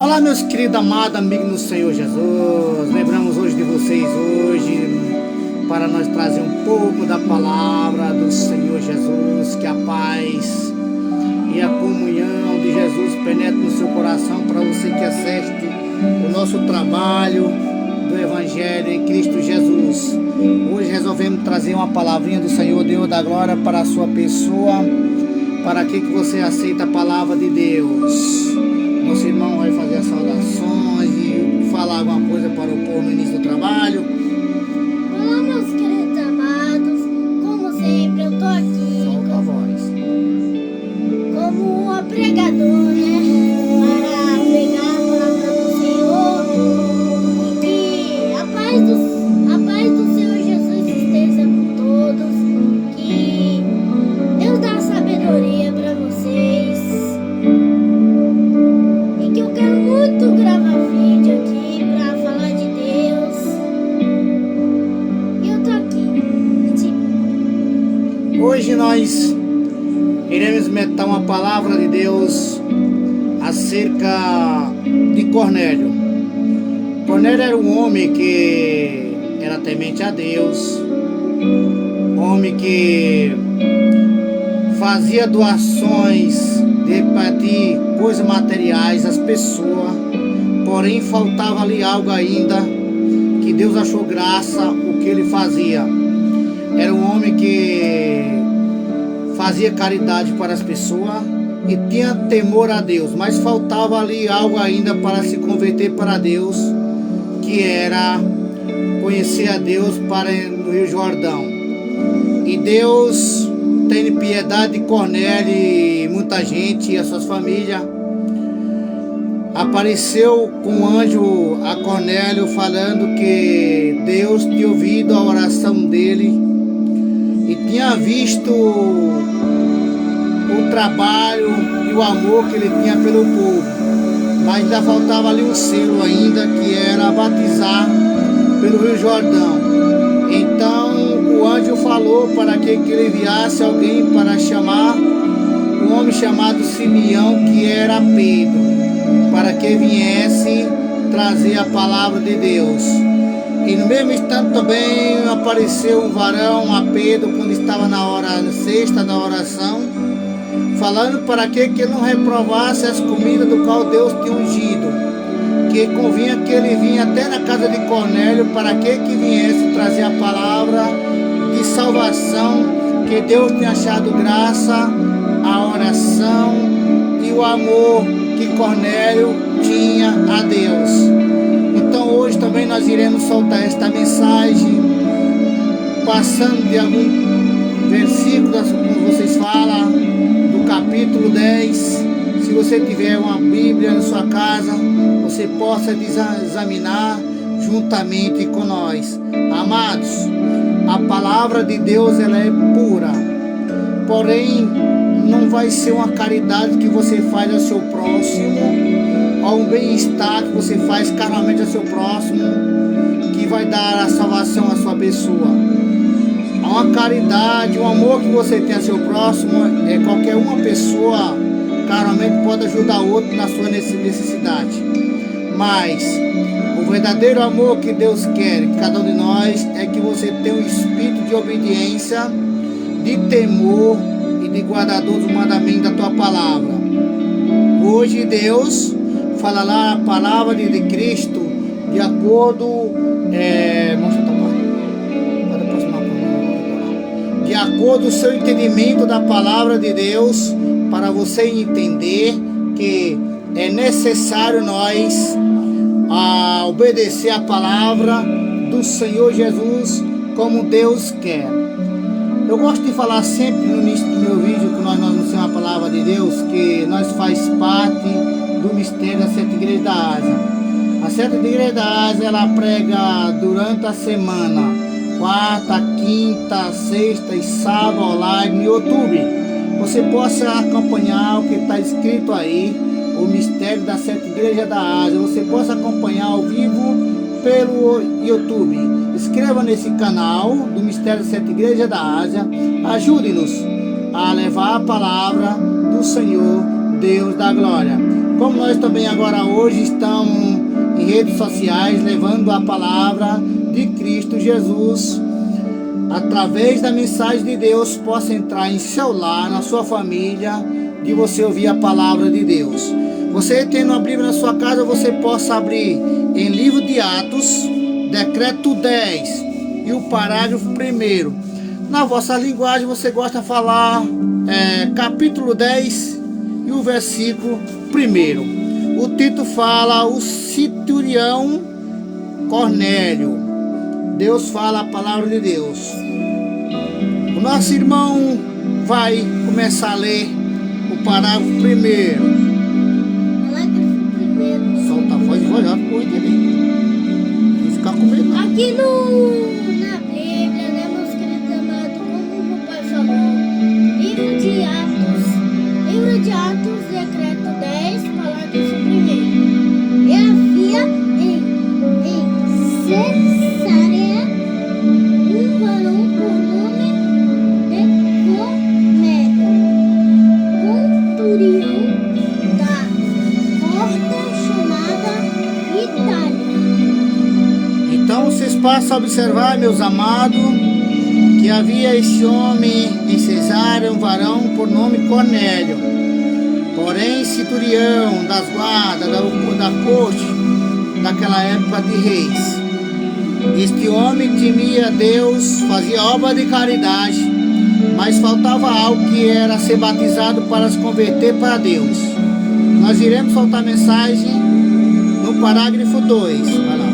Olá, meus queridos, amados amigos no Senhor Jesus. Lembramos hoje de vocês para nós trazer um pouco da palavra do Senhor Jesus. Que a paz e a comunhão de Jesus penetre no seu coração para você que assiste o nosso trabalho do Evangelho em Cristo Jesus. Hoje resolvemos trazer uma palavrinha do Senhor, Deus da glória, para a sua pessoa, para que você aceita a palavra de Deus. Nosso irmão vai fazer as saudações e falar alguma coisa para o povo no início do trabalho. Olá, meus queridos amados, como sempre eu tô aqui. Solta a voz. Como uma pregadora, para pregar a palavra do Senhor. E que a paz do Senhor Jesus esteja com todos. Que Deus dá sabedoria para vocês. E que eu quero muito gravar vídeo aqui para falar de Deus. E eu tô aqui. Hoje nós iremos meditar uma palavra de Deus acerca de Cornélio. Cornélio era um homem que era temente a Deus, homem que fazia doações de repartir coisas materiais às pessoas, porém faltava ali algo ainda que Deus achou graça o que ele fazia. Era um homem que fazia caridade para as pessoas e tinha temor a Deus, mas faltava ali algo ainda para se converter para Deus, que era conhecer a Deus no Rio Jordão. E Deus tem piedade de Cornélio e muita gente e as suas famílias. Apareceu com um anjo a Cornélio falando que Deus tinha ouvido a oração dele e tinha visto o trabalho e o amor que ele tinha pelo povo, mas ainda faltava ali um selo ainda, que era batizar pelo Rio Jordão. Então o anjo falou para que ele enviasse alguém para chamar um homem chamado Simeão, que era Pedro, para que viesse trazer a palavra de Deus. E no mesmo instante também apareceu um varão a Pedro, quando estava na hora sexta da oração, falando para que ele não reprovasse as comidas do qual Deus tinha ungido, que convinha que ele vinha até na casa de Cornélio para que viesse trazer a palavra de salvação, que Deus tinha achado graça, a oração e o amor que Cornélio tinha a Deus. Então hoje também nós iremos soltar esta mensagem, passando de algum versículo, como vocês falam, do capítulo 10. Se você tiver uma Bíblia na sua casa, você possa examinar juntamente com nós. Amados, a palavra de Deus, ela é pura, porém não vai ser uma caridade que você faz ao seu próximo, ou um bem-estar que você faz carnalmente ao seu próximo, que vai dar a salvação à sua pessoa. Uma caridade, um amor que você tem ao seu próximo, qualquer uma pessoa carnalmente pode ajudar outro na sua necessidade. Mas o verdadeiro amor que Deus quer, que cada um de nós, é que você tenha um espírito de obediência, de temor e de guardador dos mandamentos da tua palavra. Hoje Deus fala lá a palavra de Cristo de acordo de acordo com o seu entendimento da palavra de Deus, para você entender que é necessário nós obedecer a palavra do Senhor Jesus como Deus quer. Eu gosto de falar sempre no início do meu vídeo, que nós anunciamos a palavra de Deus, que nós faz parte do mistério da Santa Igreja da Ásia. A Santa Igreja da Ásia, ela prega durante a semana, quarta, quinta, sexta e sábado, online no YouTube. Você possa acompanhar o que está escrito aí, o mistério da Santa Igreja da Ásia. Você possa acompanhar ao vivo pelo YouTube. Inscreva nesse canal do Mistério da Santa Igreja da Ásia. Ajude-nos a levar a palavra do Senhor, Deus da glória. como nós também agora hoje estamos em redes sociais levando a palavra de Cristo Jesus, através da mensagem de Deus, possa entrar em seu lar, na sua família, de você ouvir a palavra de Deus. Você tendo a Bíblia na sua casa, você possa abrir em livro de Atos, decreto 10 e o parágrafo 1. Na vossa linguagem você gosta de falar capítulo 10 e o versículo 1. O título fala o centurião Cornélio. Deus fala a palavra de Deus. O nosso irmão vai começar a ler o parágrafo 1. Solta a voz e vai olhar para entender. Não ficar com medo. Aqui na Bíblia, né, meus queridos amados, como o papai falou, livro de Atos, decreto 10, parágrafo 1. E havia em Cesareia um varão por nome de Cornélio, centurião da ordem chamada Itália. Então vocês passam a observar, meus amados, que havia esse homem em Cesareia, um varão por nome Cornélio, porém centurião das guardas da corte daquela época de reis. Este homem temia Deus, fazia obra de caridade, mas faltava algo, que era ser batizado para se converter para Deus. Nós iremos soltar a mensagem no parágrafo 2. Vai lá.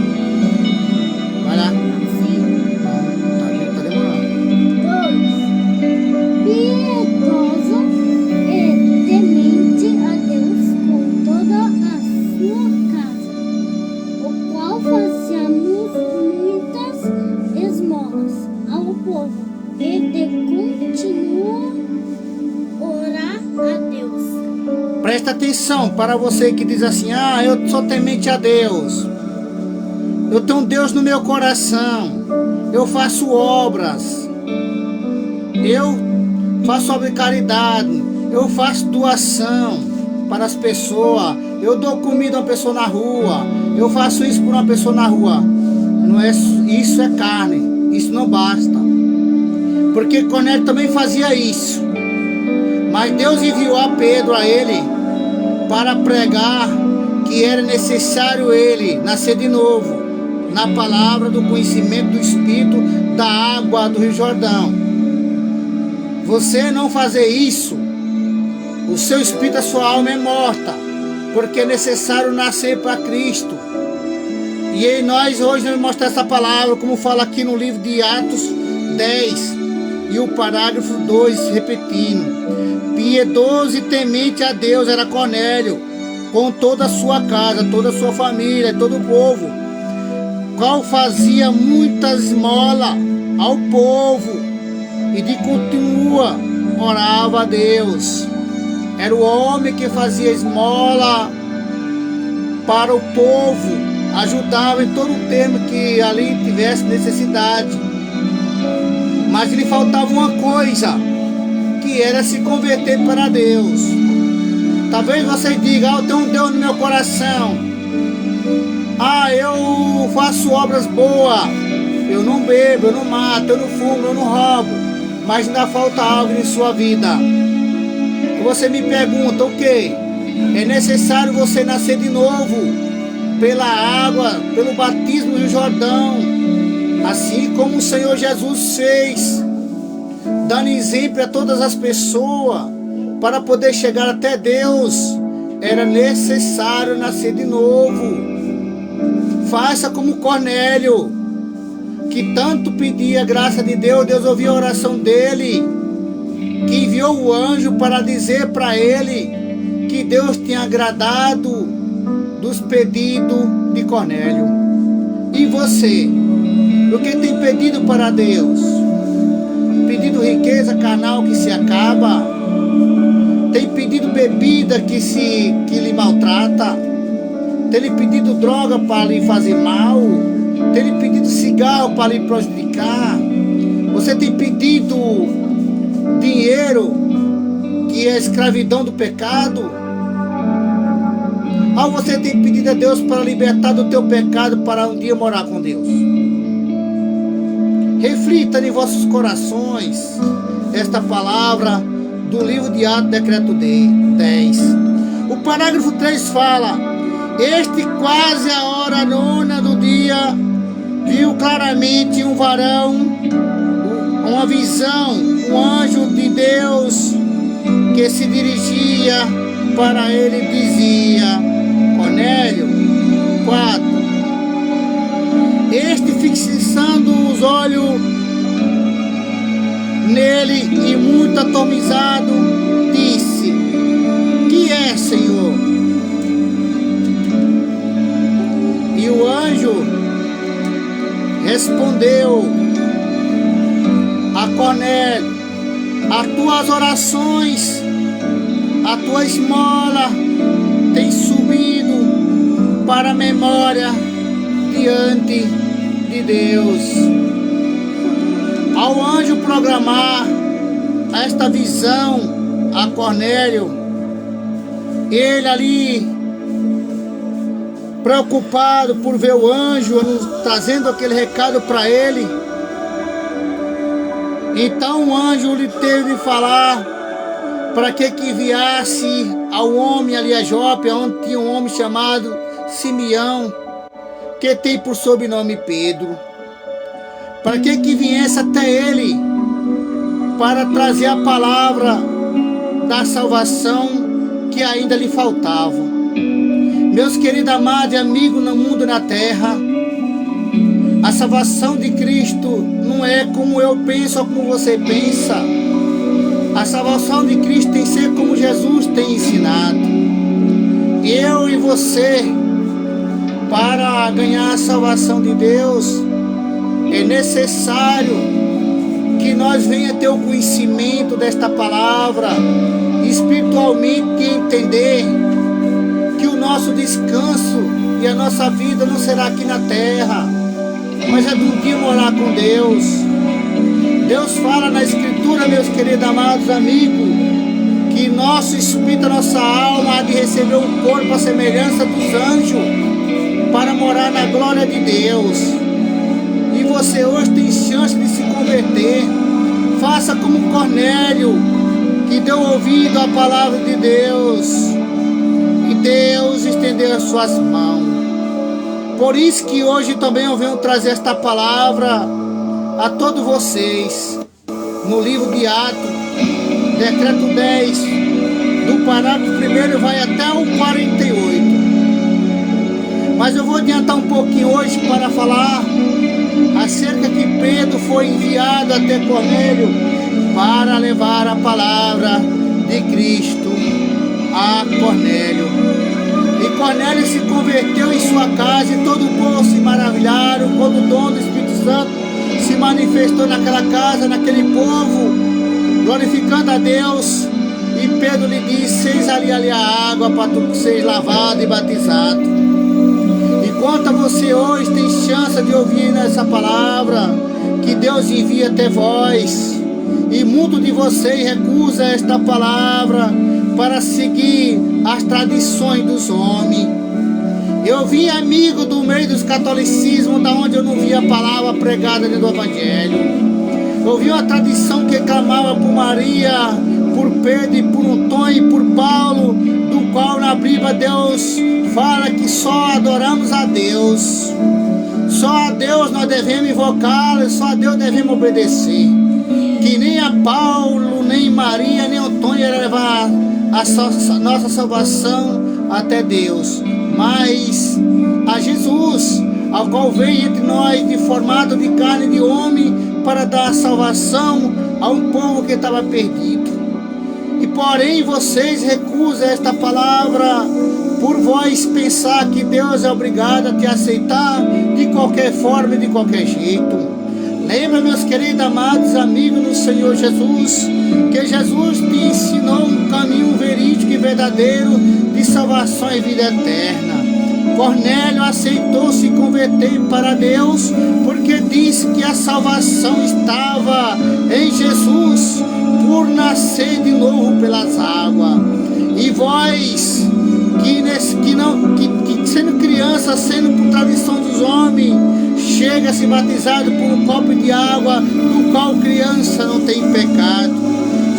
Vai lá. Tá demorando. 2. Piedoso e temente a Deus com toda a sua casa, o qual fazia muitas esmolas ao povo e de continuo orar a Deus. Presta atenção para você que diz assim: eu sou temente a Deus, eu tenho Deus no meu coração, eu faço obras, eu faço obra de caridade, eu faço doação para as pessoas, eu dou comida a uma pessoa na rua, eu faço isso por uma pessoa na rua. Não é, isso é carne, isso não basta, porque Cornélio também fazia isso, mas Deus enviou a Pedro a ele para pregar que era necessário ele nascer de novo na palavra do conhecimento do Espírito, da água do Rio Jordão. Você não fazer isso, o seu espírito, a sua alma é morta, porque é necessário nascer para Cristo. E aí nós hoje vamos mostrar essa palavra, como fala aqui no livro de Atos 10 e o parágrafo 2, repetindo: piedoso e temente a Deus era Cornélio, com toda a sua casa, toda a sua família, todo o povo, qual fazia muitas esmolas ao povo e de continua orava a Deus. Era o homem que fazia esmola para o povo, ajudava em todo o tempo que ali tivesse necessidade. Mas lhe faltava uma coisa, que era se converter para Deus. Talvez você diga: eu tenho um Deus no meu coração, eu faço obras boas, eu não bebo, eu não mato, eu não fumo, eu não roubo, mas ainda falta algo em sua vida. E você me pergunta: o que? É necessário você nascer de novo pela água, pelo batismo do Jordão, assim como o Senhor Jesus fez, dando exemplo a todas as pessoas. Para poder chegar até Deus, era necessário nascer de novo. Faça como Cornélio, que tanto pedia a graça de Deus. Deus ouviu a oração dele, que enviou o anjo para dizer para ele que Deus tinha agradado dos pedidos de Cornélio. E você? O que tem pedido para Deus? Pedido riqueza carnal que se acaba? Tem pedido bebida que lhe maltrata? Tem lhe pedido droga para lhe fazer mal? Tem lhe pedido cigarro para lhe prejudicar? Você tem pedido dinheiro, que é a escravidão do pecado? Ou você tem pedido a Deus para libertar do teu pecado para um dia morar com Deus? Reflita em vossos corações esta palavra do livro de Atos, decreto 10. O parágrafo 3 fala: este quase a hora nona do dia, viu claramente um varão, uma visão, um anjo de Deus que se dirigia para ele e dizia: Cornélio. 4. Este, fixando os olhos nele e muito atomizado, disse: que é, Senhor? E o anjo respondeu a Cornélio: as tuas orações, a tua esmola tem subido para a memória diante de Deus. Ao anjo programar esta visão a Cornélio, ele ali, preocupado por ver o anjo trazendo aquele recado para ele, então o anjo lhe teve de falar para que enviasse ao homem ali a Jope, onde tinha um homem chamado Simeão, que tem por sobrenome Pedro, para que viesse até ele para trazer a palavra da salvação que ainda lhe faltava. Meus queridos amados e amigos no mundo e na terra, a salvação de Cristo não é como eu penso ou como você pensa. A salvação de Cristo tem que ser como Jesus tem ensinado. Eu e você, para ganhar a salvação de Deus, é necessário que nós venha ter o conhecimento desta palavra, espiritualmente entender que o nosso descanso e a nossa vida não será aqui na terra, mas é do dia morar com Deus. Deus fala na Escritura, meus queridos amados amigos, que nosso espírito, a nossa alma há de receber um corpo à semelhança dos anjos para morar na glória de Deus. E você hoje tem chance de se converter. Faça como Cornélio, que deu ouvido à palavra de Deus, e Deus estendeu as suas mãos. Por isso que hoje também eu venho trazer esta palavra a todos vocês, no livro de Atos, decreto 10, do parágrafo 1 vai até o 48. Mas eu vou adiantar um pouquinho hoje para falar acerca que Pedro foi enviado até Cornélio para levar a palavra de Cristo a Cornélio. E Cornélio se converteu em sua casa e todo o povo se maravilharam quando o dom do Espírito Santo se manifestou naquela casa, naquele povo, glorificando a Deus. E Pedro lhe disse: eis ali a água para tu seres lavado e batizado. Enquanto você hoje tem chance de ouvir essa palavra que Deus envia até vós, e muito de vocês recusa esta palavra para seguir as tradições dos homens. Eu vim amigo do meio dos catolicismos, da onde eu não via a palavra pregada dentro do Evangelho. Eu vi uma tradição que clamava por Maria, por Pedro e por Antônio e por Paulo, do qual na Bíblia Deus fala que só adoramos a Deus. Só a Deus nós devemos invocar, só a Deus devemos obedecer. Que nem a Paulo, nem Maria, nem Antônio ia levar a nossa salvação até Deus, mas a Jesus, ao qual veio entre nós de formado de carne de homem para dar salvação a um povo que estava perdido. E porém vocês recusam esta palavra por vós pensar que Deus é obrigado a te aceitar de qualquer forma e de qualquer jeito. Lembra, meus queridos amados amigos no Senhor Jesus, que Jesus te ensinou um caminho verídico e verdadeiro de salvação e vida eterna. Cornélio aceitou se converter para Deus porque disse que a salvação estava em Jesus por nascer de novo pelas águas. E vós que sendo criança, sendo por tradição dos homens, chega a ser batizado por um copo de água, no qual criança não tem pecado.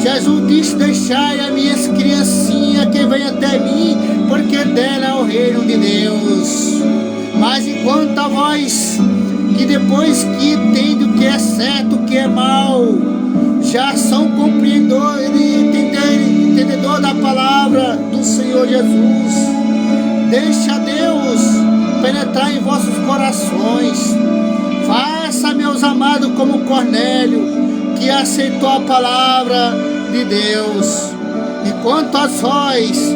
Jesus disse: deixai as minhas criancinhas que vêm até mim, porque dela é o reino de Deus. Mas enquanto a vós, que depois que entende o que é certo, o que é mal, já são compreendedores, entendedor da palavra do Senhor Jesus, deixa Deus penetrar em vossos corações. Faça, meus amados, como Cornélio, que aceitou a palavra de Deus. Enquanto a vós,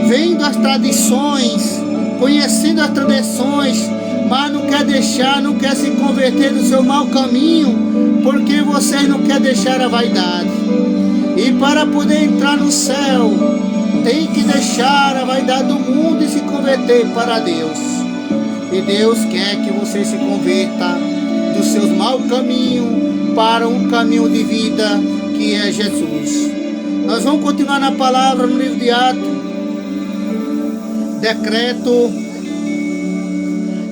vendo as tradições, conhecendo as tradições, mas não quer deixar, não quer se converter do seu mau caminho, porque vocês não querem deixar a vaidade. E para poder entrar no céu, tem que deixar a vaidade do mundo e se converter para Deus. E Deus quer que você se converta dos seus maus caminhos para um caminho de vida que é Jesus. Nós vamos continuar na palavra no livro de Atos. Decreto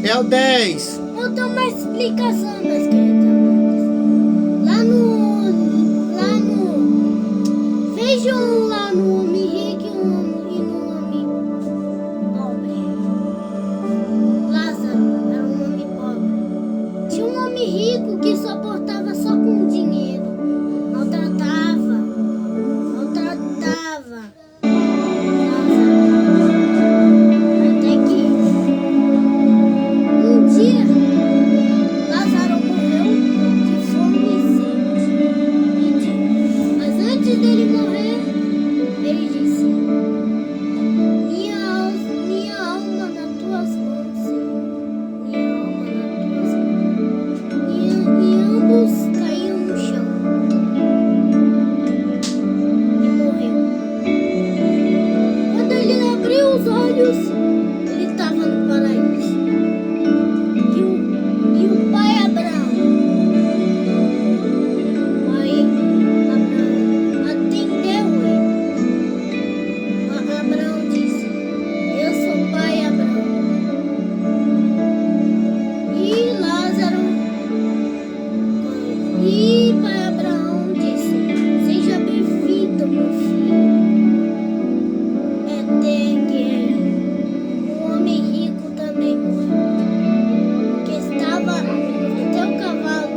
é o 10. Eu dou uma explicação, meus queridos amados. Vejam lá no homem rico e no homem pobre. Lázaro era um homem pobre. Tinha um homem rico que só portava só com dinheiro. Maltratava Lázaro. Até que um dia Lázaro morreu de fome e sede. Mas antes dele morrer, ele disse: minha alma nas tuas mãos, Senhor. Minha alma nas tuas mãos. E ambos caíram no chão e morreu. Quando ele abriu os olhos, ele estava no paraíso. E o pai Abraão atendeu ele. Abraão disse: eu sou o pai Abraão. E Lázaro, e pai Abraão disse: seja bem-vindo, meu filho. Até que o homem rico também morreu, que estava no seu cavalo.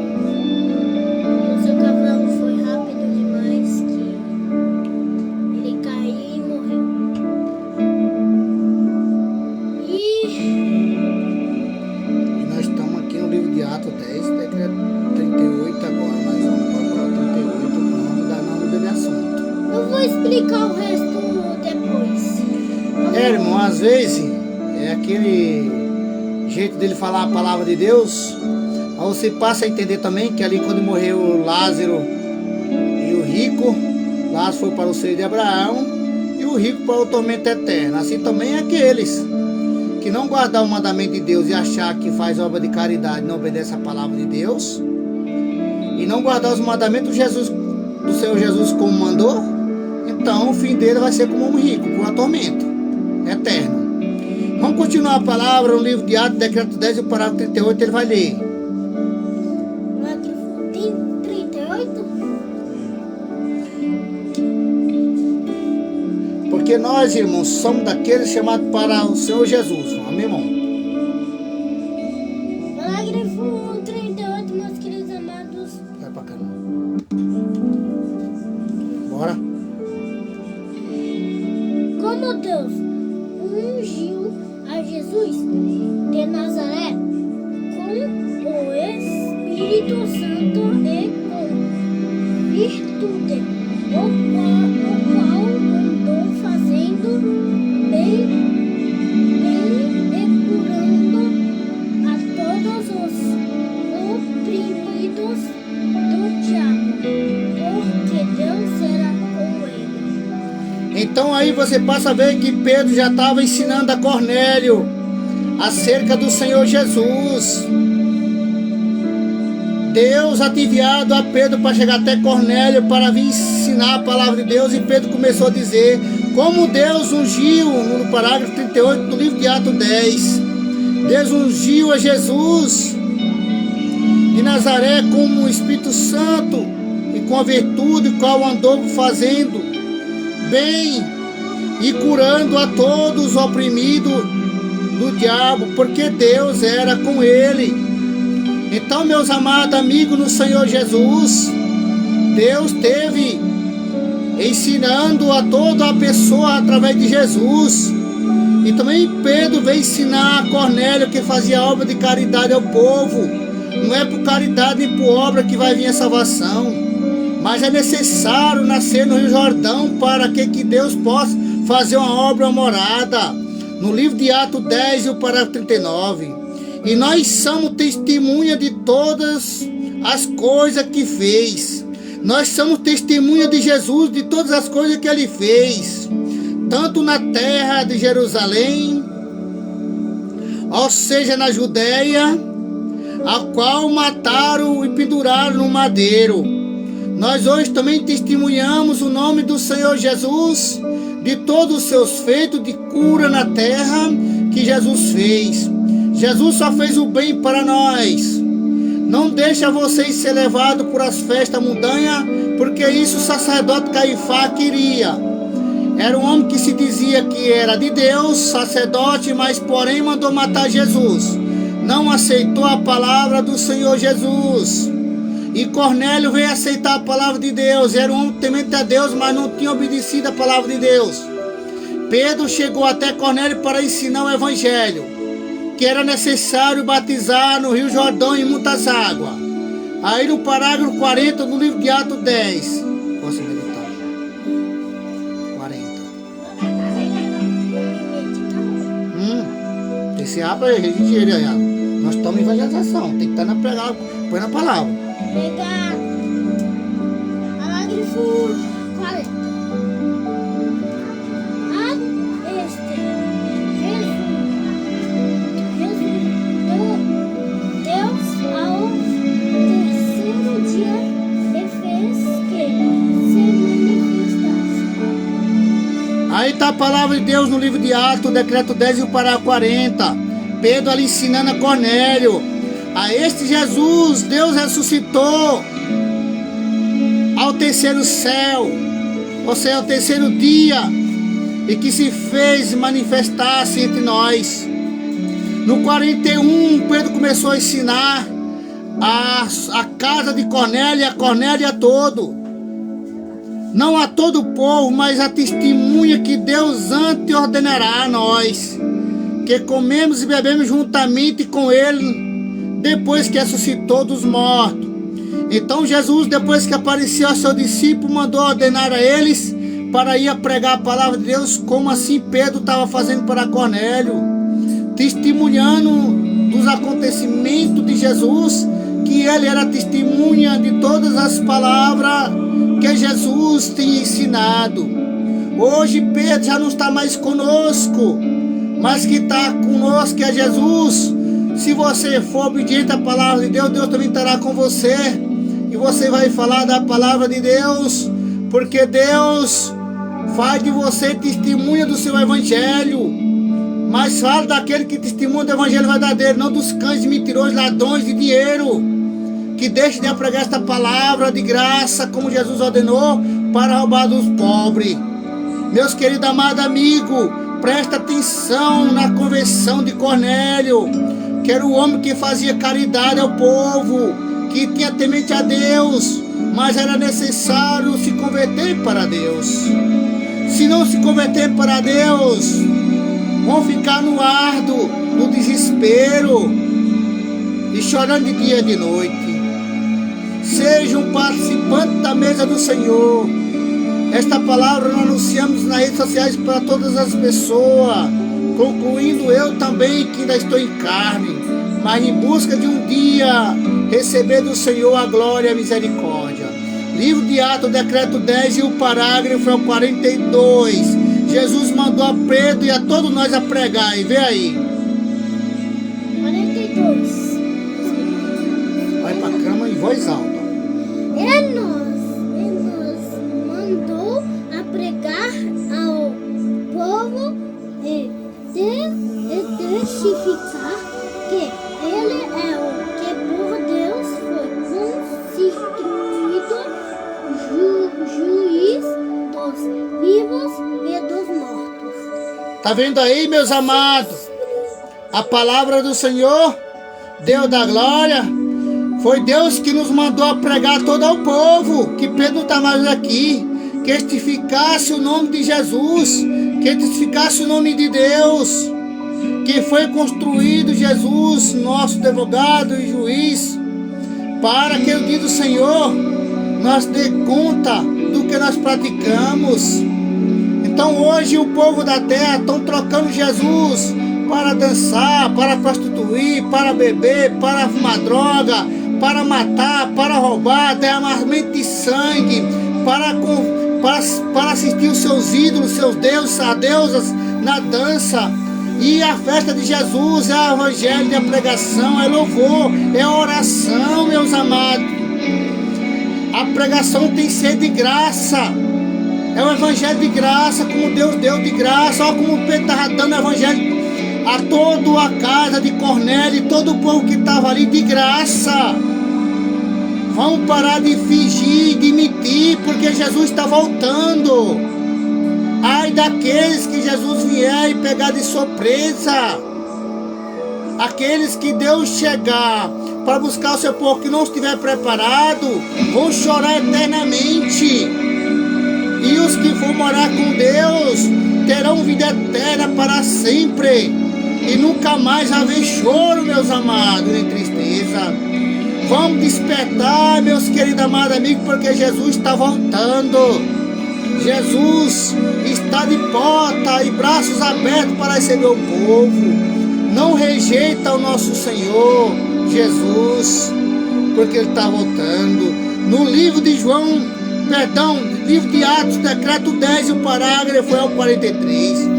E o seu cavalo foi rápido demais que ele caiu e morreu. E nós estamos aqui no livro de Atos 10, decreto 38 agora. Nós vamos para o 38, não muda de assunto. Eu vou explicar o resto depois. Irmão, às vezes é aquele jeito dele falar a palavra de Deus. Aí você passa a entender também que ali quando morreu Lázaro e o rico, Lázaro foi para o seio de Abraão e o rico para o tormento eterno. Assim também é aqueles que não guardar o mandamento de Deus e achar que faz obra de caridade, não obedece a palavra de Deus, e não guardar os mandamentos do Senhor Jesus como mandou, então o fim dele vai ser como um rico, por um tormento eterno. Vamos continuar a palavra no livro de Atos, decreto 10, o parágrafo 38, ele vai ler. Tem 38? Porque nós, irmãos, somos daqueles chamados para o Senhor Jesus. Amém, irmão? Parágrafo 38, meus queridos amados. Vai pra cá. Bora. Como Deus ungiu a Jesus de Nazaré com o Espírito Santo e com virtude, o qual andou fazendo bem e curando a todos os oprimidos do diabo, porque Deus era com ele. Então aí você passa a ver que Pedro já estava ensinando a Cornélio acerca do Senhor Jesus. Deus havia enviado a Pedro para chegar até Cornélio para vir ensinar a palavra de Deus, e Pedro começou a dizer como Deus ungiu, no parágrafo 38 do livro de Atos 10, Deus ungiu a Jesus de Nazaré com o Espírito Santo e com a virtude qual andou fazendo bem e curando a todos os oprimidos do diabo, porque Deus era com ele. Então, meus amados amigos no Senhor Jesus, Deus teve ensinando a toda a pessoa através de Jesus. E também Pedro veio ensinar a Cornélio que fazia obra de caridade ao povo. Não é por caridade nem por obra que vai vir a salvação, mas é necessário nascer no Rio Jordão para que Deus possa fazer uma obra, uma morada. No livro de Atos 10 e o parágrafo 39. E nós somos testemunha de todas as coisas que fez. Nós somos testemunha de Jesus, de todas as coisas que ele fez, tanto na terra de Jerusalém, ou seja, na Judéia, a qual mataram e penduraram no madeiro. Nós hoje também testemunhamos o nome do Senhor Jesus, de todos os seus feitos de cura na terra que Jesus fez. Jesus só fez o bem para nós. Não deixa vocês ser levados por as festas mundanas, porque isso o sacerdote Caifás queria. Era um homem que se dizia que era de Deus, sacerdote, mas porém mandou matar Jesus. Não aceitou a palavra do Senhor Jesus. E Cornélio veio aceitar a palavra de Deus. Era um homem temente a Deus, mas não tinha obedecido a palavra de Deus. Pedro chegou até Cornélio para ensinar o evangelho, que era necessário batizar no Rio Jordão em muitas águas. Aí no parágrafo 40 do livro de Atos 10. Posso meditar? 40. Esse abre a gente, nós estamos em evangelização, tem que estar na pregada, põe na palavra. Pegar parágrafo 40. Aí está a palavra de Deus no livro de Atos, decreto 10 e o parágrafo 40. Pedro ali ensinando a Cornélio. A este Jesus, Deus ressuscitou ao terceiro céu, ou seja, ao terceiro dia, e que se fez manifestar-se entre nós. No 41, Pedro começou a ensinar a casa de Cornélio, e a Cornélio a todo. Não a todo o povo, mas a testemunha que Deus antes ordenará a nós, que comemos e bebemos juntamente com ele, depois que ressuscitou dos mortos. Então Jesus, depois que apareceu a seu discípulo, mandou ordenar a eles para ir a pregar a palavra de Deus, como assim Pedro estava fazendo para Cornélio, testemunhando dos acontecimentos de Jesus, que ele era testemunha de todas as palavras que Jesus tinha ensinado. Hoje Pedro já não está mais conosco, mas que está conosco é Jesus. Se você for obediente à palavra de Deus, Deus também estará com você, e você vai falar da palavra de Deus, porque Deus faz de você testemunha do seu evangelho, mas fala daquele que testemunha do evangelho verdadeiro, não dos cães mentirosos, ladrões de dinheiro, que deixe de pregar esta palavra de graça, como Jesus ordenou, para roubar dos pobres. Meus queridos amados amigos, presta atenção na conversão de Cornélio, que era o homem que fazia caridade ao povo, que tinha temente a Deus, mas era necessário se converter para Deus. Se não se converter para Deus, vão ficar no árduo, no desespero, e chorando de dia e de noite. Seja um participante da mesa do Senhor. Esta palavra nós anunciamos nas redes sociais para todas as pessoas, concluindo eu também, que ainda estou em carne, mas em busca de um dia receber do Senhor a glória e a misericórdia. Livro de Atos, decreto 10 e o parágrafo é o 42. Jesus mandou a Pedro e a todos nós a pregar, e vê aí. 42. Vai aclama em voz alta. Ele nos mandou a pregar ao povo e testificar que ele é o que por Deus foi constituído juiz dos vivos e dos mortos. Tá vendo aí, meus amados? A palavra do Senhor, Deus da glória, foi Deus que nos mandou a pregar todo ao povo, que Pedro não está mais aqui, que testificasse o nome de Jesus, que testificasse o nome de Deus, que foi construído Jesus, nosso advogado e juiz, para que no dia do Senhor nós dê conta do que nós praticamos. Então hoje o povo da terra estão trocando Jesus para dançar, para prostituir, para beber, para fumar droga, para matar, para roubar, derramamento de sangue, para assistir os seus ídolos, seus deuses, as deusas na dança. E a festa de Jesus é o evangelho, é a pregação, é louvor, é oração, meus amados. A pregação tem que ser de graça. É o evangelho de graça, como Deus deu de graça. Olha como Pedro estava dando o evangelho a toda a casa de Cornélio e todo o povo que estava ali de graça. Vamos parar de fingir, de mentir, porque Jesus está voltando. Ai daqueles que Jesus vier e pegar de surpresa. Aqueles que Deus chegar para buscar o seu povo que não estiver preparado, vão chorar eternamente. E os que for morar com Deus terão vida eterna para sempre. E nunca mais haver choro, meus amados, nem tristeza. Vamos despertar, meus queridos amados amigos, porque Jesus está voltando. Jesus está de porta e braços abertos para receber o povo. Não rejeita o nosso Senhor Jesus, porque Ele está voltando. No livro de livro de Atos, decreto 10, o parágrafo é o 43.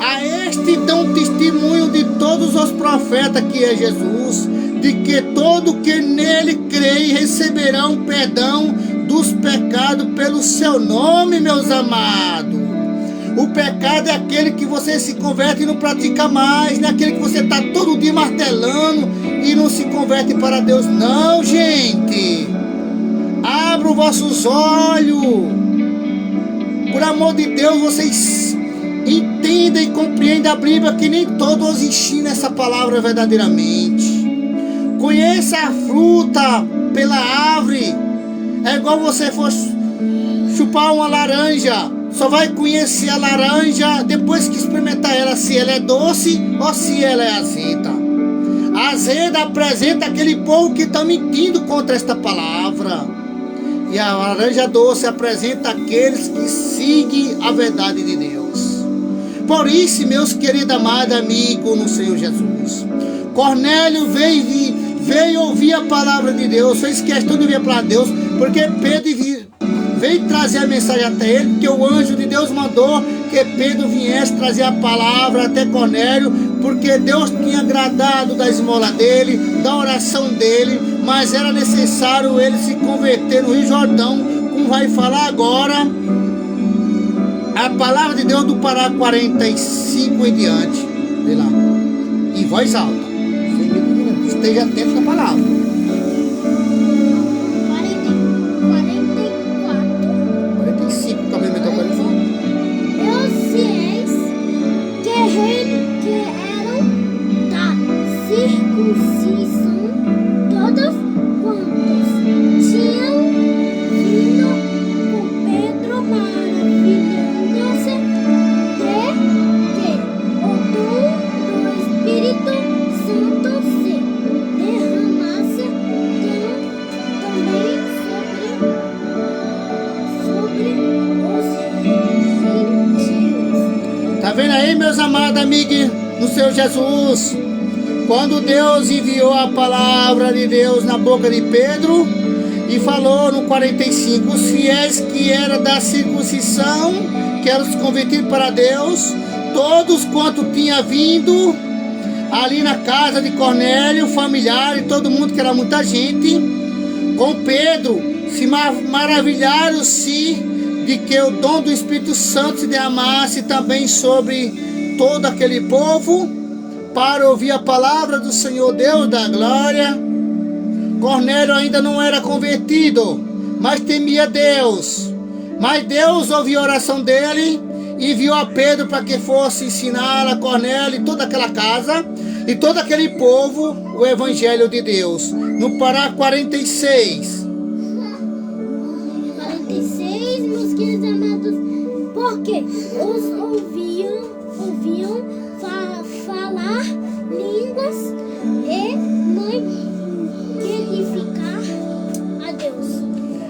A este dão testemunho de todos os profetas, que é Jesus, de que todo que nele crê receberão perdão dos pecados pelo seu nome, meus amados. O pecado é aquele que você se converte e não pratica mais, não é aquele que você está todo dia martelando e não se converte para Deus, não, gente. Abra os vossos olhos. Por amor de Deus, vocês entendam e compreendam a Bíblia, que nem todos ensinam essa palavra verdadeiramente. Conheça a fruta pela árvore. É igual você for chupar uma laranja. Só vai conhecer a laranja depois que experimentar ela, se ela é doce ou se ela é azeda. A azeda apresenta aquele povo que está mentindo contra esta palavra. E a laranja doce apresenta aqueles que seguem a verdade de Deus. Por isso, meus queridos amados amigos no Senhor Jesus, Cornélio veio ouvir a palavra de Deus, fez questão de ouvir a palavra de Deus, porque Pedro veio trazer a mensagem até ele, porque o anjo de Deus mandou que Pedro viesse trazer a palavra até Cornélio, porque Deus tinha agradado da esmola dele, da oração dele, mas era necessário ele se converter no Rio Jordão, como vai falar agora a palavra de Deus do Pará 45 em diante. Vê lá, em voz alta, esteja atento na palavra. 45, acabei de meter o 45. Que eram da circuncisão, todos quantos tinham vindo com Pedro, maravilhando-se de que o dom do Espírito Santo se derramasse também sobre os gentios. Tá vendo aí, meus amados amigos no Senhor Jesus? Quando Deus enviou a palavra de Deus na boca de Pedro e falou no 45, os fiéis que eram da circuncisão, que eram se convertidos para Deus, todos quanto tinha vindo ali na casa de Cornélio, familiar e todo mundo, que era muita gente, com Pedro, se maravilharam-se de que o dom do Espírito Santo se derramasse também sobre todo aquele povo, para ouvir a palavra do Senhor Deus da glória. Cornélio ainda não era convertido, mas temia Deus. Mas Deus ouviu a oração dele e enviou a Pedro para que fosse ensinar a Cornélio e toda aquela casa e todo aquele povo o Evangelho de Deus. No parágrafo 46. 46, meus queridos amados, porque os ouviam falar línguas e glorificar a Deus.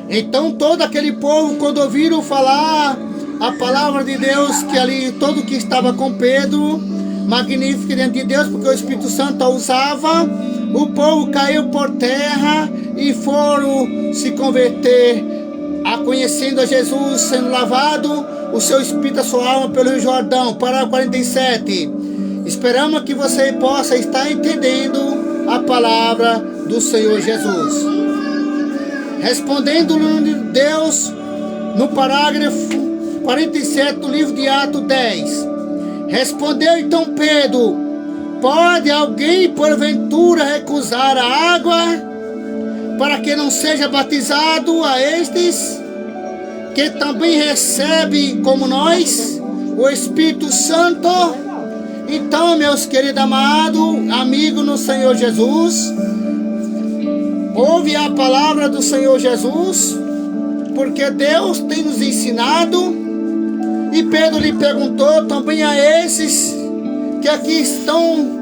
Então todo aquele povo, quando ouviram falar a palavra de Deus, que ali todo que estava com Pedro, magnífico diante de Deus, porque o Espírito Santo a usava, o povo caiu por terra e foram se converter, conhecendo a Jesus, sendo lavado o seu espírito, a sua alma pelo Rio Jordão. Parágrafo 47. Esperamos que você possa estar entendendo a palavra do Senhor Jesus. Respondendo-lhe Deus, no parágrafo 47 do livro de Atos 10. Respondeu então Pedro: pode alguém porventura recusar a água para que não seja batizado a estes, que também recebe como nós o Espírito Santo? Então, meus queridos amados, amigos no Senhor Jesus, ouve a palavra do Senhor Jesus, porque Deus tem nos ensinado. E Pedro lhe perguntou também a esses que aqui estão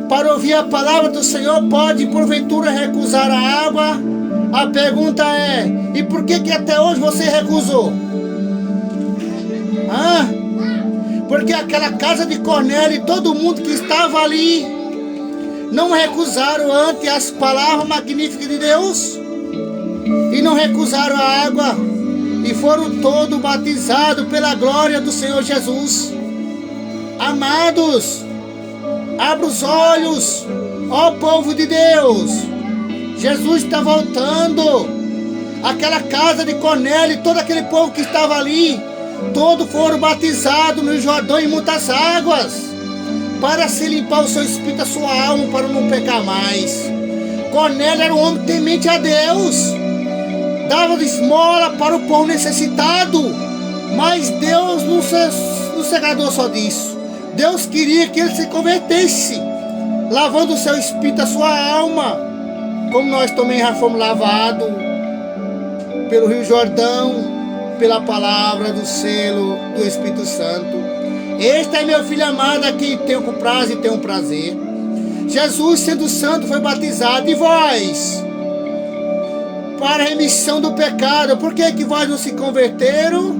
para ouvir a palavra do Senhor: pode porventura recusar a água? A pergunta é: e por que até hoje você recusou? Porque aquela casa de Cornélio e todo mundo que estava ali não recusaram ante as palavras magníficas de Deus, e não recusaram a água, e foram todos batizados pela glória do Senhor Jesus. Amados, abra os olhos, ó povo de Deus, Jesus está voltando. Aquela casa de Cornélio e todo aquele povo que estava ali, todos foram batizados no Jordão em muitas águas, para se limpar o seu espírito, a sua alma, para não pecar mais. Cornélio era um homem temente a Deus, dava de esmola para o povo necessitado, mas Deus não se agradou só disso. Deus queria que ele se convertesse, lavando o seu espírito, a sua alma, como nós também já fomos lavados pelo Rio Jordão, pela palavra do selo do Espírito Santo. Este é meu filho amado, a quem tenho com prazo e tenho prazer. Jesus, sendo santo, foi batizado, e vós, para a remissão do pecado. Por que vós não se converteram?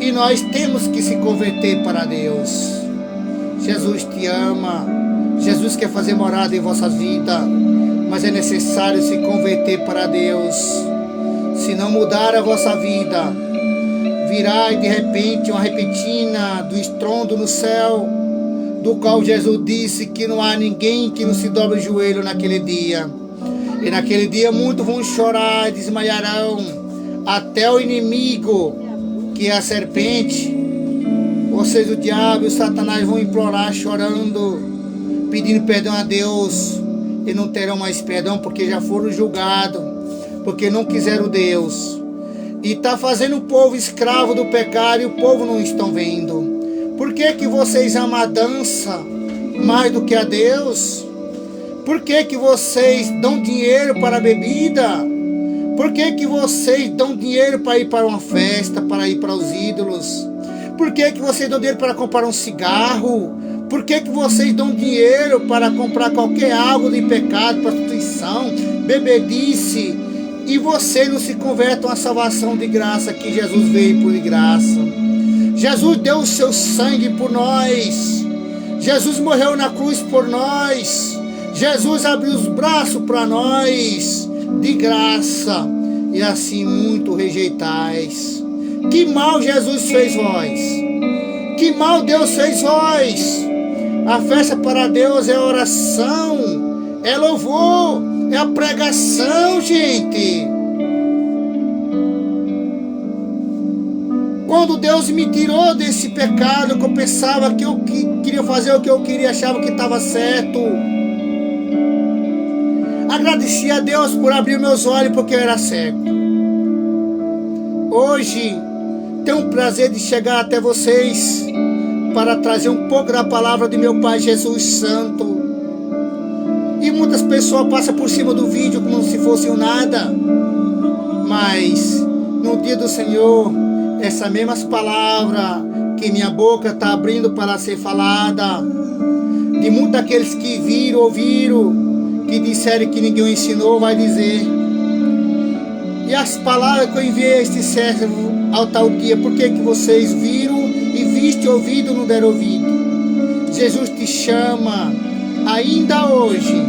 E nós temos que se converter para Deus. Jesus te ama, Jesus quer fazer morada em vossa vida, mas é necessário se converter para Deus. Se não mudar a vossa vida, virá de repente uma repentina do estrondo no céu, do qual Jesus disse que não há ninguém que não se dobre o joelho naquele dia. E naquele dia muitos vão chorar e desmaiarão, até o inimigo, que é a serpente, ou seja, o diabo e o Satanás, vão implorar chorando, pedindo perdão a Deus, e não terão mais perdão, porque já foram julgados, porque não quiseram Deus. E está fazendo o povo escravo do pecado, e o povo não estão vendo. Por que vocês amam a dança mais do que a Deus? Por que vocês dão dinheiro para a bebida? Por que vocês dão dinheiro para ir para uma festa, para ir para os ídolos? Por que vocês dão dinheiro para comprar um cigarro? Por que vocês dão dinheiro para comprar qualquer algo de pecado, prostituição, bebedice? E você não se converte a uma salvação de graça, que Jesus veio por de graça. Jesus deu o seu sangue por nós. Jesus morreu na cruz por nós. Jesus abriu os braços para nós, de graça, e assim muito rejeitais. Que mal Jesus fez vós? Que mal Deus fez vós? A festa para Deus é oração, é louvor, é a pregação, gente. Quando Deus me tirou desse pecado, que eu pensava que eu queria fazer o que eu queria, achava que estava certo. Agradeci a Deus por abrir meus olhos, porque eu era cego. Hoje, tenho o prazer de chegar até vocês para trazer um pouco da palavra de meu Pai Jesus Santo. E muitas pessoas passam por cima do vídeo como se fosse um nada. Mas, no dia do Senhor, essas mesmas palavras que minha boca está abrindo para ser falada, de muitos daqueles que viram, ouviram, que disseram que ninguém ensinou, vai dizer. E as palavras que eu enviei a este servo ao tal dia, por que vocês viram e viste ouvido, não deram ouvido? Jesus te chama ainda hoje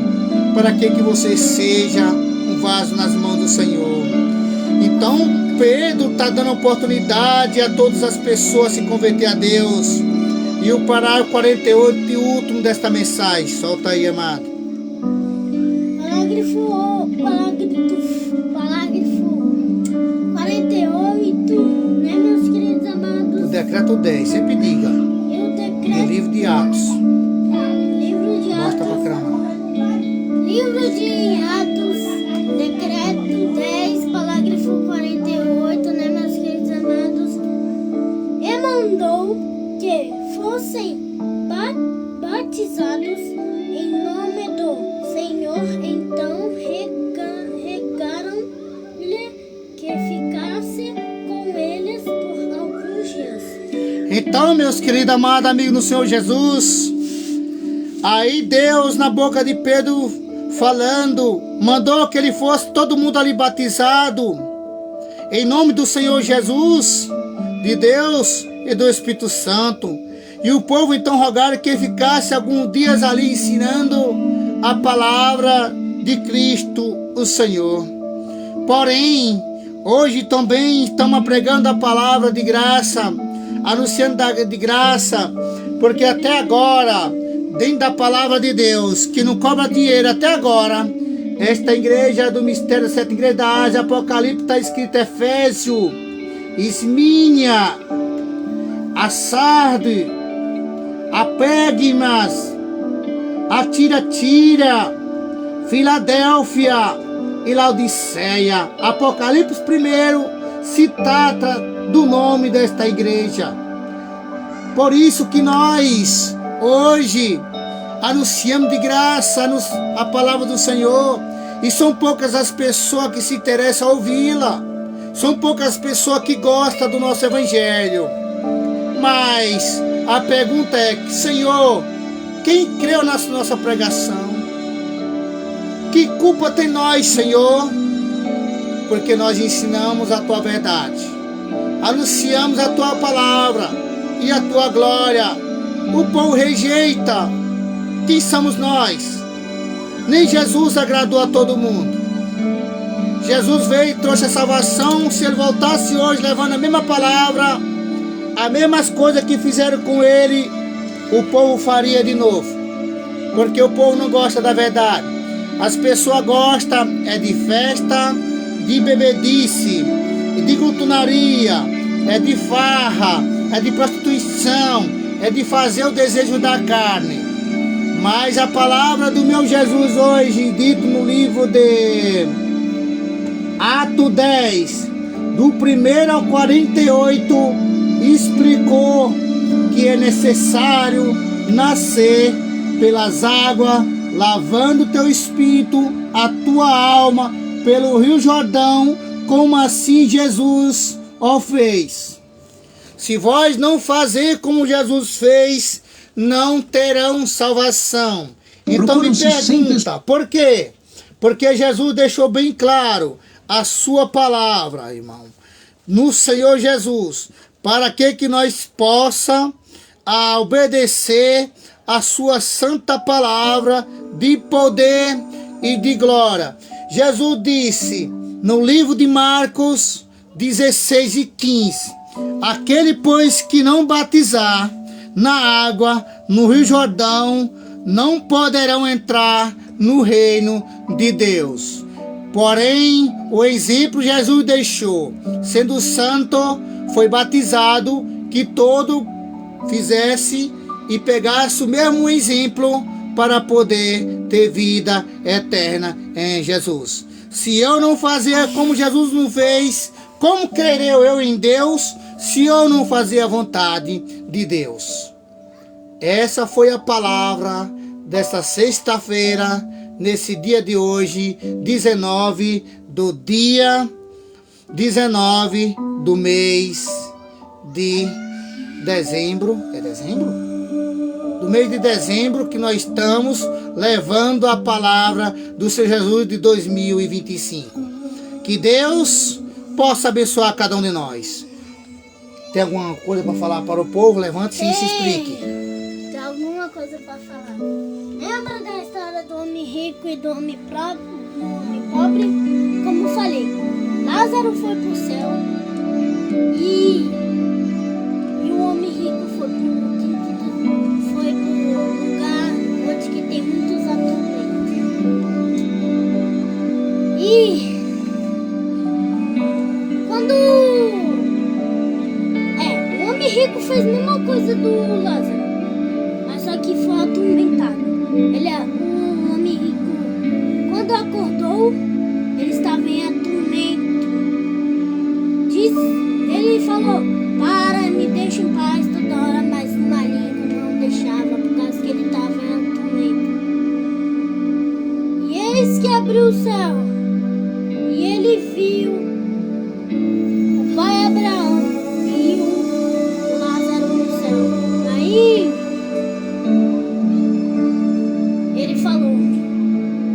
para que você seja um vaso nas mãos do Senhor. Então Pedro está dando oportunidade a todas as pessoas se converter a Deus. E o parágrafo 48 e último desta mensagem. Solta aí, amado. Parágrafo 48, né, meus queridos amados? O decreto 10, sempre diga. E o decreto... No livro de Atos. Livro de Mostra Atos. pra câmera. Livro de Atos, decreto 10, parágrafo 48, né, meus queridos amados? E mandou que fossem batizados em nome do Senhor. Então regaram-lhe que ficasse com eles por alguns dias. Então, meus queridos amados amigos do Senhor Jesus, aí Deus na boca de Pedro falando, mandou que ele fosse todo mundo ali batizado em nome do Senhor Jesus, de Deus e do Espírito Santo. E o povo então rogaram que ficasse alguns dias ali ensinando a palavra de Cristo, o Senhor. Porém, hoje também estamos pregando a palavra de graça, anunciando de graça, porque até agora, dentro da palavra de Deus, que não cobra dinheiro até agora, esta igreja do mistério das sete igrejas da Ásia, Apocalipse, está escrito Efésio, Esmínia, a Sardes, a Pérgamas, a Tiatira, Filadélfia e Laodiceia. Apocalipse primeiro se trata do nome desta igreja. Por isso que nós hoje anunciamos de graça a palavra do Senhor, e são poucas as pessoas que se interessam a ouvi-la, são poucas as pessoas que gostam do nosso evangelho. Mas a pergunta é, Senhor, quem creu na nossa pregação? Que culpa tem nós, Senhor? Porque nós ensinamos a tua verdade, anunciamos a tua palavra e a tua glória. O povo rejeita. Quem somos nós? Nem Jesus agradou a todo mundo. Jesus veio e trouxe a salvação. Se ele voltasse hoje levando a mesma palavra, as mesmas coisas que fizeram com ele, o povo faria de novo. Porque o povo não gosta da verdade. As pessoas gostam de festa, de bebedice, de glutonaria, de farra, de prostituição, de fazer o desejo da carne. Mas a palavra do meu Jesus hoje, dito no livro de Atos 10, do 1 ao 48, explicou que é necessário nascer pelas águas, lavando teu espírito, a tua alma, pelo Rio Jordão, como assim Jesus o fez. Se vós não fazer como Jesus fez, não terão salvação. Então me pergunta, por quê? Porque Jesus deixou bem claro a sua palavra, irmão, no Senhor Jesus, para que nós possa obedecer a sua santa palavra de poder e de glória. Jesus disse no livro de Marcos 16 e 15, aquele pois que não batizar na água, no Rio Jordão, não poderão entrar no reino de Deus. Porém, o exemplo Jesus deixou, sendo santo, foi batizado, que todo fizesse e pegasse o mesmo exemplo para poder ter vida eterna em Jesus. Se eu não fazer como Jesus não fez, como crerei eu em Deus, se eu não fazer a vontade de Deus? Essa foi a palavra desta sexta-feira, nesse dia de hoje, 19 do dia 19 do mês de dezembro. É dezembro? Do mês de dezembro, que nós estamos levando a palavra do Senhor Jesus de 2025. Que Deus possa abençoar cada um de nós. Tem alguma coisa para falar para o povo? Levante-se e se explique. Tem alguma coisa para falar. Lembra da história do homem rico e do homem pobre? Como falei, Lázaro foi para o céu e o homem rico foi para o lugar onde que tem muitos atormentos. E quando o homem rico fez a mesma coisa do Lázaro, mas só que foi atormentado. O homem rico, quando acordou, ele estava em atormento. Ele falou: para, me deixa em paz toda hora, mas o maligno não deixava, por causa que ele estava em atormento. E eis que abriu o céu, e ele viu o pai Abraão e o Lázaro no céu. Aí ele falou: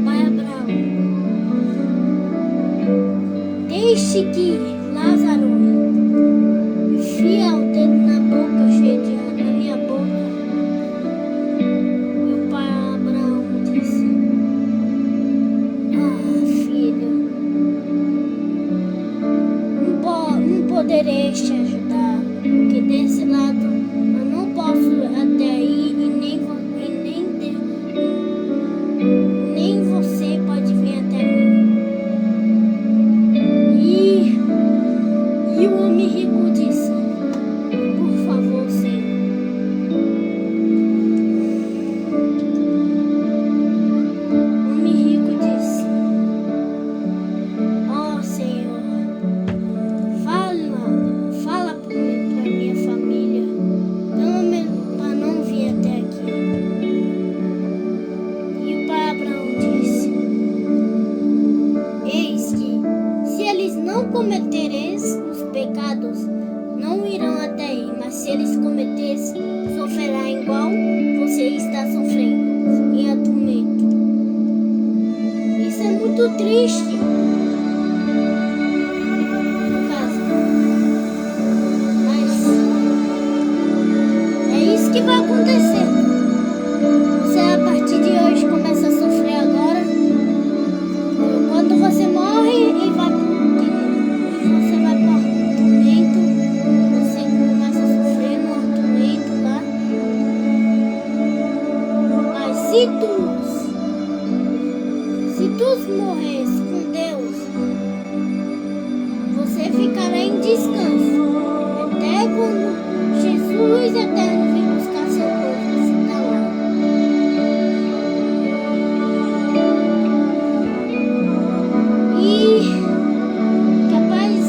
pai Abraão, deixe que Lázaro enfia o dedo na boca, cheio de ar na minha boca. E o pai Abraão disse: filho, não poderei te ajudar, porque desse lado eu não posso até aí nem você pode vir até mim. E o homem rico disse: por favor, Senhor. O homem rico disse: ó Senhor, fala para minha família, pelo menos para não vir até aqui. E o pai Abraão disse: eis que, se eles não cometerem os pecados, não irão até aí, mas se eles cometessem, sofrerão igual você está sofrendo, em atormento. Isso é muito triste. No caso, mas é isso que vai acontecer. Você, a partir de hoje, começa a sofrer agora. Quando você morre e vai para o atormento, você começa a sofrer no atormento lá. Mas se tu morres com Deus, você ficará em descanso até quando Jesus eterno vir buscar seu povo. Você está lá. E que a paz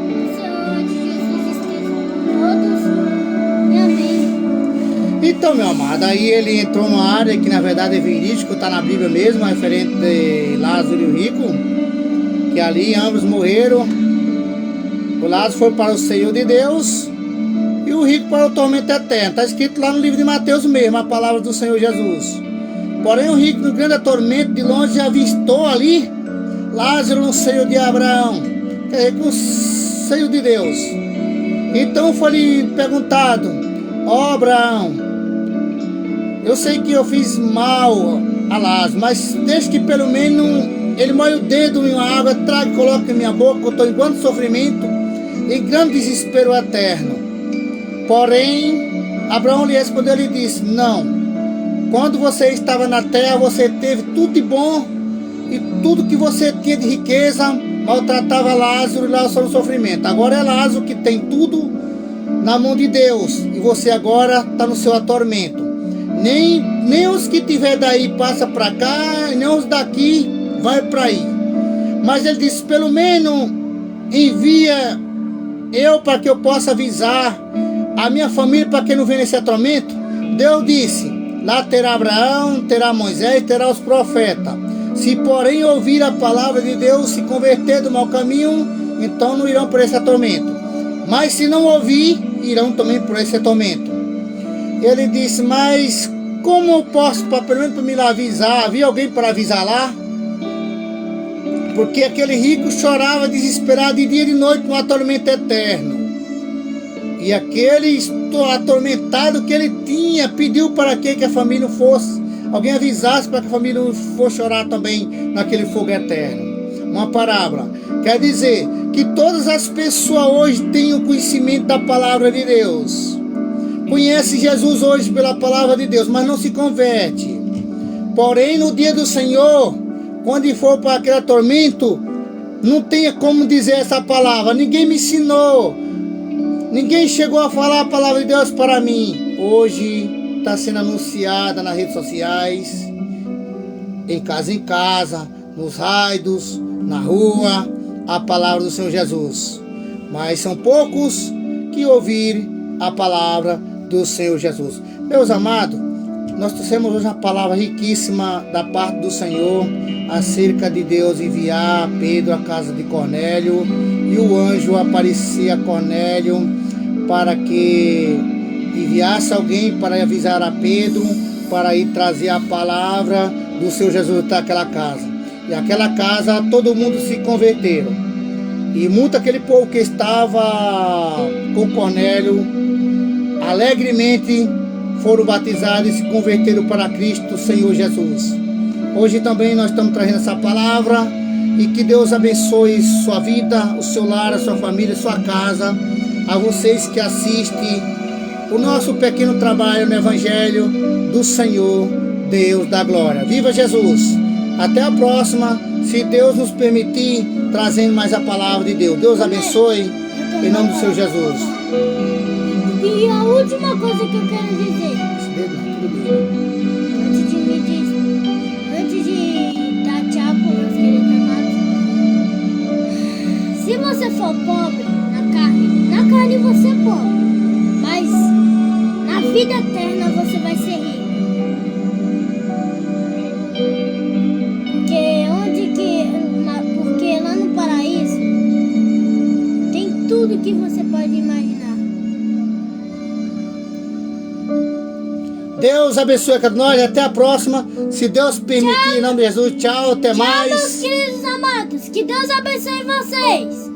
do Senhor de Jesus esteja com todos. E amém. Então, meu amado, aí ele entrou numa área que na verdade é verídico, está na Bíblia mesmo, referente de Lázaro e o rico, que ali ambos morreram. O Lázaro foi para o seio de Deus e o rico para o tormento eterno. Está escrito lá no livro de Mateus mesmo, a palavra do Senhor Jesus. Porém o rico, no grande tormento, de longe já avistou ali Lázaro no seio de Abraão, quer dizer, no seio de Deus. Então foi-lhe perguntado: ó Abraão, eu sei que eu fiz mal a Lázaro, mas deixe que pelo menos ele molhe o dedo em uma água, traga e coloque em minha boca, eu estou em grande sofrimento e grande desespero eterno. Porém, Abraão lhe respondeu e disse: não. Quando você estava na terra, você teve tudo de bom e tudo que você tinha de riqueza, maltratava Lázaro e Lázaro no sofrimento. Agora é Lázaro que tem tudo na mão de Deus e você agora está no seu atormento. Nem os que tiver daí passa para cá, nem os daqui vai para aí. Mas ele disse: pelo menos envia eu para que eu possa avisar a minha família para que não venha nesse atormento. Deus disse: lá terá Abraão, terá Moisés, terá os profetas. Se porém ouvir a palavra de Deus, se converter do mau caminho, então não irão por esse atormento. Mas se não ouvir, irão também por esse atormento. Ele disse: mas como eu posso, pelo menos para me lá avisar? Havia alguém para avisar lá? Porque aquele rico chorava desesperado de dia e de noite no atormento eterno. E aquele atormentado que ele tinha pediu para que a família não fosse, alguém avisasse para que a família não fosse chorar também naquele fogo eterno. Uma parábola quer dizer que todas as pessoas hoje têm o conhecimento da palavra de Deus, conhece Jesus hoje pela palavra de Deus, mas não se converte. Porém, no dia do Senhor, quando for para aquele atormento, não tenha como dizer essa palavra. Ninguém me ensinou, ninguém chegou a falar a palavra de Deus para mim. Hoje está sendo anunciada nas redes sociais, em casa, nos raios, na rua, a palavra do Senhor Jesus. Mas são poucos que ouvirem a palavra do Senhor Jesus. Meus amados, nós trouxemos hoje uma palavra riquíssima da parte do Senhor acerca de Deus enviar Pedro à casa de Cornélio e o anjo aparecer a Cornélio para que enviasse alguém para avisar a Pedro para ir trazer a palavra do Senhor Jesus até aquela casa. E aquela casa todo mundo se converteram. E muito aquele povo que estava com Cornélio alegremente foram batizados e se converteram para Cristo, Senhor Jesus. Hoje também nós estamos trazendo essa palavra e que Deus abençoe sua vida, o seu lar, a sua família, a sua casa. A vocês que assistem o nosso pequeno trabalho no Evangelho do Senhor, Deus da glória. Viva Jesus! Até a próxima, se Deus nos permitir, trazendo mais a palavra de Deus. Deus abençoe, em nome do Senhor Jesus. E a última coisa que eu quero dizer, antes de dar tchau para meus queridos amados, se você for pobre na carne você é pobre, mas na vida eterna você vai ser rico. Porque lá no paraíso tem tudo que você pode imaginar. Deus abençoe a nós, até a próxima, se Deus permitir, em nome de Jesus. Tchau, até mais. Tchau, meus queridos amados, que Deus abençoe vocês.